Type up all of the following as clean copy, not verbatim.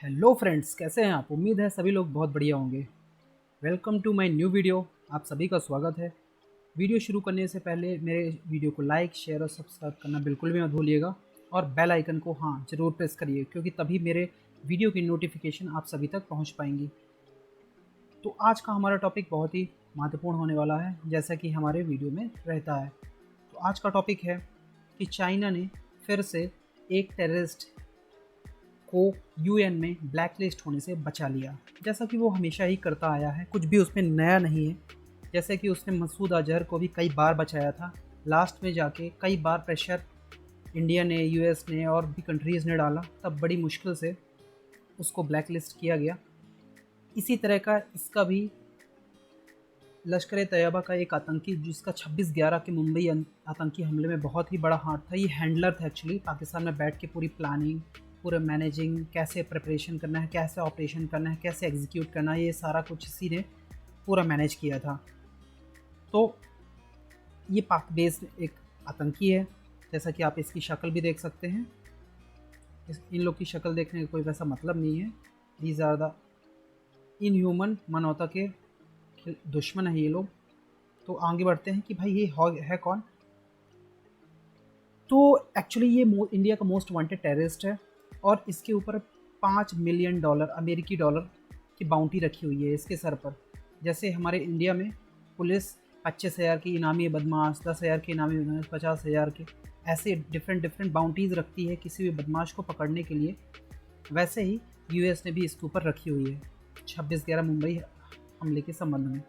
Hello friends, कैसे हैं आप? उम्मीद है सभी लोग बहुत बढ़िया होंगे। Welcome to my new video. आप सभी का स्वागत है। वीडियो शुरू करने से पहले मेरे वीडियो को लाइक, शेयर और सब्सक्राइब करना बिल्कुल भी मत भूलिएगा और बेल आइकन को ज़रूर प्रेस करिए, क्योंकि तभी मेरे वीडियो की नोटिफिकेशन आप सभी तक पहुंच पाएंगी। तो आज का हमारा टॉपिक बहुत ही महत्वपूर्ण होने वाला है, जैसा कि हमारे वीडियो में रहता है। तो आज का टॉपिक है कि चाइना ने फिर से एक टेररिस्ट को यूएन में ब्लैक लिस्ट होने से बचा लिया, जैसा कि वो हमेशा ही करता आया है। कुछ भी उसमें नया नहीं है। जैसे कि उसने मसूद अजहर को भी कई बार बचाया था, लास्ट में जाके कई बार प्रेशर इंडिया ने, यूएस ने और भी कंट्रीज़ ने डाला, तब बड़ी मुश्किल से उसको ब्लैक लिस्ट किया गया। इसी तरह का इसका भी लश्कर ए तैयबा का एक आतंकी, जिसका 26/11 के मुंबई आतंकी हमले में बहुत ही बड़ा हाथ था। ये हैंडलर था एक्चुअली, पाकिस्तान में बैठ के पूरी प्लानिंग, पूरा मैनेजिंग, कैसे प्रिपरेशन करना है, कैसे ऑपरेशन करना है, कैसे एग्जीक्यूट करना है, ये सारा कुछ इसी ने पूरा मैनेज किया था। तो ये पाक बेस्ड एक आतंकी है, जैसा कि आप इसकी शक्ल भी देख सकते हैं। इन लोग की शक्ल देखने का कोई वैसा मतलब नहीं है। दीज आर द इनह्यूमन, मानवता के दुश्मन है ये लोग। तो आगे बढ़ते हैं कि भाई ये है कौन। तो एक्चुअली ये इंडिया का मोस्ट वांटेड टेररिस्ट है और इसके ऊपर $5 मिलियन अमेरिकी डॉलर की बाउंटी रखी हुई है इसके सर पर। जैसे हमारे इंडिया में पुलिस 25,000 की इनामी बदमाश, 10,000 के इनामी बदमाश, 50,000 के, ऐसे डिफरेंट बाउंटीज़ रखती है किसी भी बदमाश को पकड़ने के लिए, वैसे ही यूएस ने भी इसके ऊपर रखी हुई है 26/11 मुंबई हमले के संबंध में।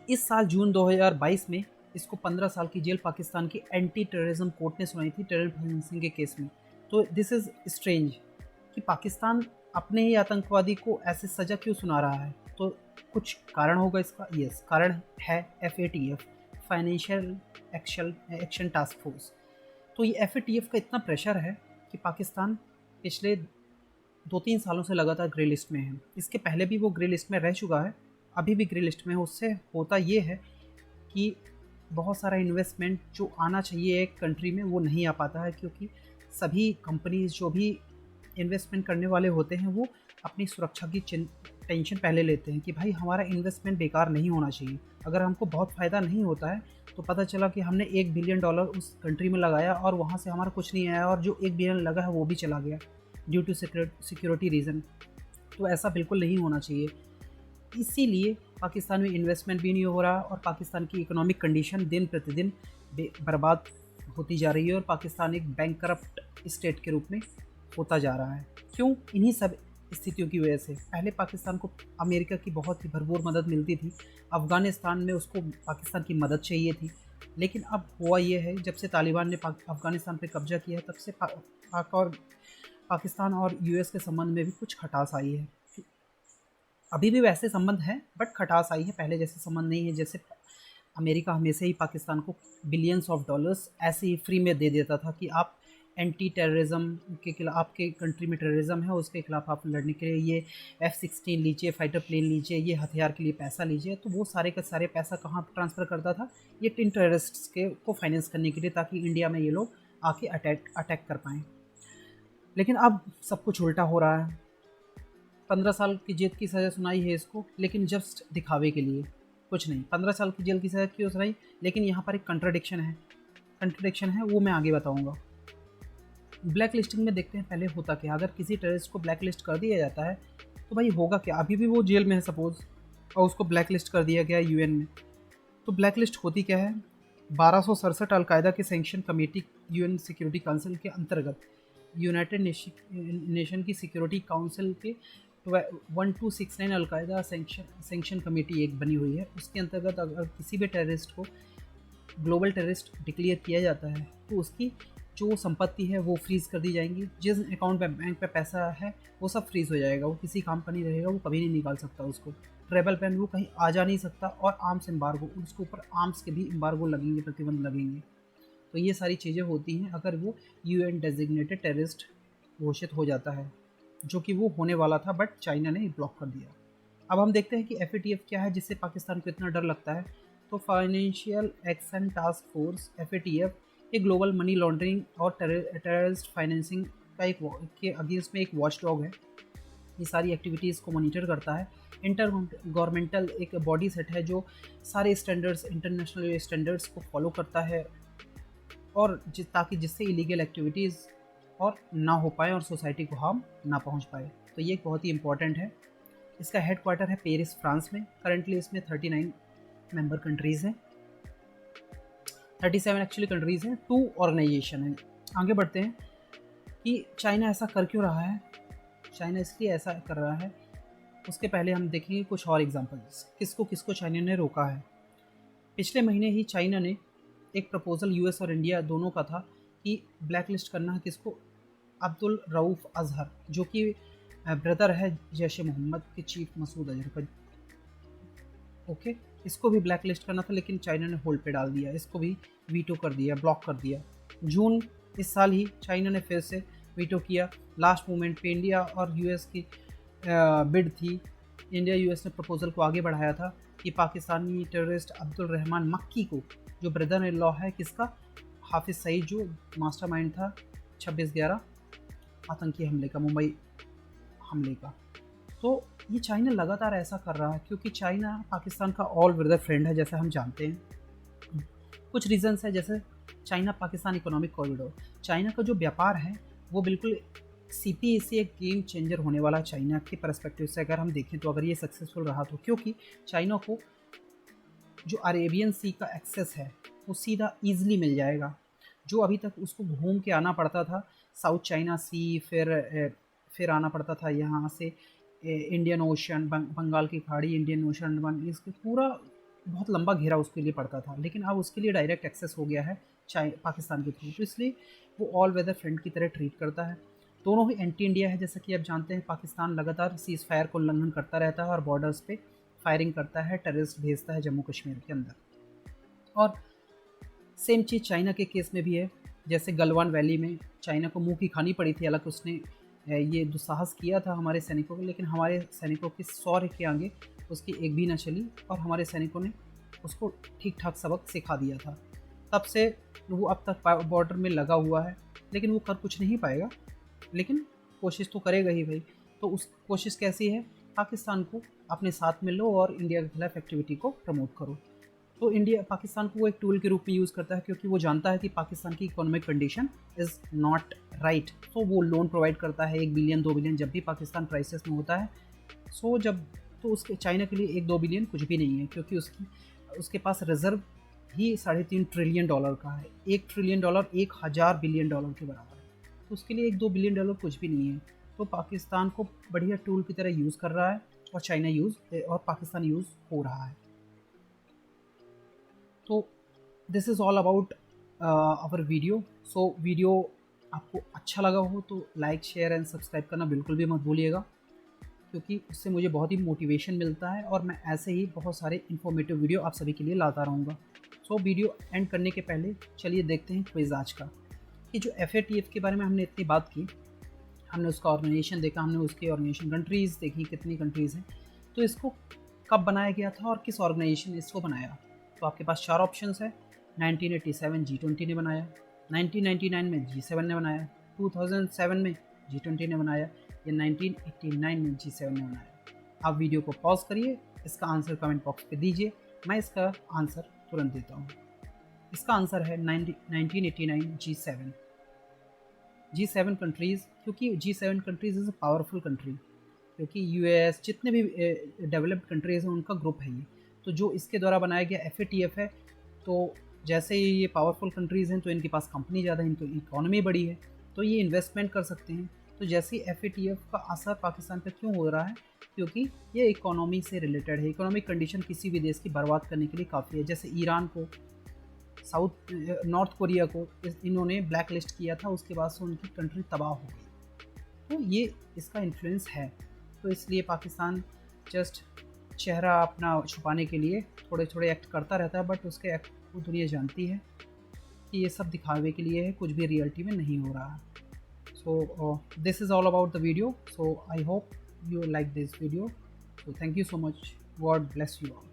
इस साल जून 2022 में इसको 15 साल की जेल पाकिस्तान की एंटी टेररिज्म कोर्ट ने सुनाई थी, टेरर फाइनेंसिंग के केस में। तो दिस इज़ स्ट्रेंज कि पाकिस्तान अपने ही आतंकवादी को ऐसे सज़ा क्यों सुना रहा है। तो कुछ कारण होगा इसका। यस, कारण है FATF, financial action task force. तो ये FATF का इतना प्रेशर है कि पाकिस्तान पिछले 2-3 सालों से लगातार ग्रे लिस्ट में है। इसके पहले भी वो ग्रे लिस्ट में रह चुका है, अभी भी ग्रे लिस्ट में है। उससे होता ये है कि बहुत सारा इन्वेस्टमेंट जो आना चाहिए एक कंट्री में वो नहीं आ पाता है, क्योंकि सभी कंपनीज जो भी इन्वेस्टमेंट करने वाले होते हैं वो अपनी सुरक्षा की टेंशन पहले लेते हैं कि भाई हमारा इन्वेस्टमेंट बेकार नहीं होना चाहिए। अगर हमको बहुत फ़ायदा नहीं होता है तो पता चला कि हमने $1 बिलियन उस कंट्री में लगाया और वहाँ से हमारा कुछ नहीं आया, और जो $1 बिलियन लगा है वो भी चला गया ड्यू टू सिक्योरिटी रीज़न। तो ऐसा बिल्कुल नहीं होना चाहिए। इसीलिए पाकिस्तान में इन्वेस्टमेंट भी नहीं हो रहा और पाकिस्तान की इकोनॉमिक कंडीशन दिन प्रतिदिन बर्बाद होती जा रही है और पाकिस्तान एक बैंकरप्ट स्टेट के रूप में होता जा रहा है। क्यों? इन्हीं सब स्थितियों की वजह से। पहले पाकिस्तान को अमेरिका की बहुत ही भरपूर मदद मिलती थी, अफ़गानिस्तान में उसको पाकिस्तान की मदद चाहिए थी। लेकिन अब हुआ ये है, जब से तालिबान ने अफ़गानिस्तान पे कब्जा किया है, तब से पाकिस्तान और यूएस के संबंध में भी कुछ खटास आई है। अभी भी वैसे संबंध हैं, बट खटास आई है, पहले जैसे संबंध नहीं है। जैसे अमेरिका हमेशा ही पाकिस्तान को बिलियंस ऑफ डॉलर्स ऐसे ही फ्री में दे देता था कि आप एंटी टेररिज्म के खिलाफ, आपके कंट्री में टेररिज्म है उसके खिलाफ आप लड़ने के लिए ये F-16 लीजिए, फाइटर प्लेन लीजिए, ये हथियार के लिए पैसा लीजिए। तो वो सारे का सारे पैसा कहाँ ट्रांसफ़र करता था? ये टिन टेररिस्ट्स के को फाइनेंस करने के लिए, ताकि इंडिया में ये लोग आके अटैक कर पाएँ। लेकिन अब सब कुछ उल्टा हो रहा है। 15 साल की जेल की सज़ा सुनाई है इसको, लेकिन जस्ट दिखावे के लिए, कुछ नहीं। 15 साल की जेल की सज़ा क्यों सुनाई? लेकिन यहाँ पर एक कंट्रडिक्शन है, वो मैं आगे बताऊँगा। ब्लैक लिस्टिंग में देखते हैं पहले होता क्या। अगर किसी टेररिस्ट को ब्लैक लिस्ट कर दिया जाता है तो भाई होगा क्या? अभी भी वो जेल में है सपोज़, और उसको ब्लैक लिस्ट कर दिया गया यूएन में। तो ब्लैक लिस्ट होती क्या है? 1267 अलकायदा के sanction committee UN security council के अंतर्गत, यूनाइटेड नेशन की सिक्योरिटी काउंसिल के 1269 अलकायदा सेंक्शन कमेटी एक बनी हुई है। उसके अंतर्गत अगर किसी भी टेररिस्ट को ग्लोबल टेररिस्ट डिक्लेयर किया जाता है तो उसकी जो संपत्ति है वो फ्रीज़ कर दी जाएंगी। जिस अकाउंट में बैंक पे पैसा है वो सब फ्रीज़ हो जाएगा, वो किसी काम का नहीं रहेगा, वो कभी नहीं निकाल सकता उसको। ट्रेवल बैन, वो कहीं आ जा नहीं सकता। और आर्म्स एम्बार्गो, उसके ऊपर आर्म्स के भी एम्बार्गो लगेंगे, प्रतिबंध लगेंगे। तो ये सारी चीज़ें होती हैं अगर वो यूएन डेजिग्नेटेड टेररिस्ट घोषित हो जाता है, जो कि वो होने वाला था, बट चाइना ने ब्लॉक कर दिया। अब हम देखते हैं कि FATF क्या है, जिससे पाकिस्तान को इतना डर लगता है। तो financial action task force FATF ये ग्लोबल मनी लॉन्ड्रिंग और टेररिस्ट फाइनेंसिंग का के अगेंस्ट में एक वॉच डॉग है, ये सारी एक्टिविटीज़ को मॉनिटर करता है। इंटर गवर्नमेंटल एक बॉडी सेट है जो सारे स्टैंडर्ड्स, इंटरनेशनल स्टैंडर्ड्स को फॉलो करता है और ताकि जिससे इलीगल एक्टिविटीज़ और ना हो पाए और सोसाइटी को हार्म ना पहुंच पाए। तो ये बहुत ही इंपॉर्टेंट है। इसका हेडक्वार्टर है पेरिस, फ्रांस में। करंटली इसमें 39 मेंबर कंट्रीज़ हैं, 37 एक्चुअली कंट्रीज़ हैं, 2 ऑर्गेनाइजेशन हैं। आगे बढ़ते हैं कि चाइना ऐसा कर क्यों रहा है। चाइना इसलिए ऐसा कर रहा है, उसके पहले हम देखेंगे कुछ और एग्जांपल्स, किसको किसको चाइना ने रोका है। पिछले महीने ही चाइना ने एक प्रपोजल यूएस और इंडिया दोनों का था कि ब्लैक लिस्ट करना है किसको, अब्दुल रऊफ़ अज़हर, जो कि ब्रदर है जैश ए मोहम्मद के चीफ मसूद अजहर का। ओके, इसको भी ब्लैक लिस्ट करना था, लेकिन चाइना ने होल्ड पे डाल दिया, इसको भी वीटो कर दिया, ब्लॉक कर दिया। जून इस साल ही चाइना ने फिर से वीटो किया। लास्ट मोमेंट पे इंडिया और यूएस की बिड थी। इंडिया यूएस ने प्रपोजल को आगे बढ़ाया था कि पाकिस्तानी टेररिस्ट अब्दुल रहमान मक्की को, जो ब्रदर इन लॉ है किसका, हाफिज़ सईद, जो मास्टरमाइंड था 26/11 आतंकी हमले का, मुंबई हमले का। तो ये चाइना लगातार ऐसा कर रहा है क्योंकि चाइना पाकिस्तान का ऑल ब्रदर फ्रेंड है, जैसा हम जानते हैं। कुछ रीजंस है, जैसे China Pakistan economic corridor. China का जो व्यापार है वो बिल्कुल CPEC एक गेम चेंजर होने वाला चाइना के परस्पेक्टिव से अगर हम देखें तो, अगर ये सक्सेसफुल रहा तो, क्योंकि चाइना को जो अरेबियन सी का एक्सेस है वो सीधा ईजिली मिल जाएगा। जो अभी तक उसको घूम के आना पड़ता था साउथ चाइना सी, फिर आना पड़ता था यहाँ से इंडियन ओशन, बंगाल की खाड़ी, इंडियन ओशन, इसके पूरा बहुत लंबा घेरा उसके लिए पड़ता था, लेकिन अब उसके लिए डायरेक्ट एक्सेस हो गया है पाकिस्तान के थ्रू। तो इसलिए वो ऑल वेदर फ्रेंड की तरह ट्रीट करता है। दोनों ही एंटी इंडिया है, जैसा कि आप जानते हैं। पाकिस्तान लगातार सीज़ फायर को उल्लंघन करता रहता है और बॉर्डर्स पे फायरिंग करता है, टेररिस्ट भेजता है जम्मू कश्मीर के अंदर। और सेम चीज़ चाइना के केस में भी है, जैसे गलवान वैली में चाइना को मुंह की खानी पड़ी थी, हालांकि उसने ये दुस्साहस किया था हमारे सैनिकों को, लेकिन हमारे सैनिकों के शौर्य के आगे उसकी एक भी न चली और हमारे सैनिकों ने उसको ठीक ठाक सबक सिखा दिया था। तब से वो अब तक बॉर्डर में लगा हुआ है, लेकिन वो कर कुछ नहीं पाएगा, लेकिन कोशिश तो करेगा ही भाई। तो उस कोशिश कैसी है, पाकिस्तान को अपने साथ में लो और इंडिया के खिलाफ एक्टिविटी को प्रमोट करो। तो इंडिया पाकिस्तान को वो एक टूल के रूप में यूज़ करता है, क्योंकि वो जानता है कि पाकिस्तान की economic condition is not right. तो वो लोन प्रोवाइड करता है 1 बिलियन 2 बिलियन जब भी पाकिस्तान क्राइसिस में होता है। सो जब तो उसके चाइना के लिए 1-2 बिलियन कुछ भी नहीं है, क्योंकि उसके पास रिजर्व ही $3.5 ट्रिलियन का है। $1 ट्रिलियन 1000 बिलियन के बराबर है। तो उसके लिए 1-2 बिलियन डॉलर कुछ भी नहीं है। तो पाकिस्तान को बढ़िया टूल की तरह यूज़ कर रहा है और चाइना और पाकिस्तान यूज़ हो रहा है। तो this is all about our video. So video आपको अच्छा लगा हो तो लाइक, शेयर एंड सब्सक्राइब करना बिल्कुल भी मत भूलिएगा, क्योंकि उससे मुझे बहुत ही मोटिवेशन मिलता है और मैं ऐसे ही बहुत सारे इन्फॉर्मेटिव वीडियो आप सभी के लिए लाता रहूँगा। सो वीडियो एंड करने के पहले चलिए देखते हैं क्विज़ आज का, कि जो FATF के बारे में हमने इतनी बात की, हमने उसका ऑर्गेनाइजेशन देखा, हमने उसके ऑर्गेनाइजेशन कंट्रीज़ देखी कितनी कंट्रीज़ हैं, तो इसको कब बनाया गया था और किस ऑर्गेनाइजेशन ने इसको बनाया। तो आपके पास 4 ऑप्शंस है। 1987 G20 ने बनाया, 1999 में G7 ने बनाया, 2007 में G20 ने बनाया, या 1989 में G7 ने बनाया। आप वीडियो को पॉज करिए, इसका आंसर कमेंट बॉक्स पे दीजिए, मैं इसका आंसर तुरंत देता हूँ। इसका आंसर है 1989 G7। G7 कंट्रीज़, क्योंकि G7 countries is a powerful country, क्योंकि US जितने भी डेवलप्ड कंट्रीज़ हैं उनका ग्रुप है ये। तो जो इसके द्वारा बनाया गया FATF है, तो जैसे ये पावरफुल कंट्रीज़ हैं तो इनके पास कंपनी ज़्यादा है, इनकी इकोनॉमी बड़ी है, तो ये इन्वेस्टमेंट कर सकते हैं। तो जैसे FATF का असर पाकिस्तान पर क्यों हो रहा है, क्योंकि ये इकोनॉमी से रिलेटेड है। इकोनॉमिक कंडीशन किसी भी देश की बर्बाद करने के लिए काफ़ी है। जैसे ईरान को, नॉर्थ कोरिया को इन्होंने ब्लैक लिस्ट किया था, उसके बाद से उनकी कंट्री तबाह हो गई। तो ये इसका इन्फ्लुएंस है। तो इसलिए पाकिस्तान जस्ट चेहरा अपना छुपाने के लिए थोड़े थोड़े एक्ट करता रहता है, बट उसके एक्ट को दुनिया जानती है कि ये सब दिखावे के लिए है, कुछ भी रियलिटी में नहीं हो रहा है। So this is all about the video. So I hope you like this video. So thank you so much. God bless you all.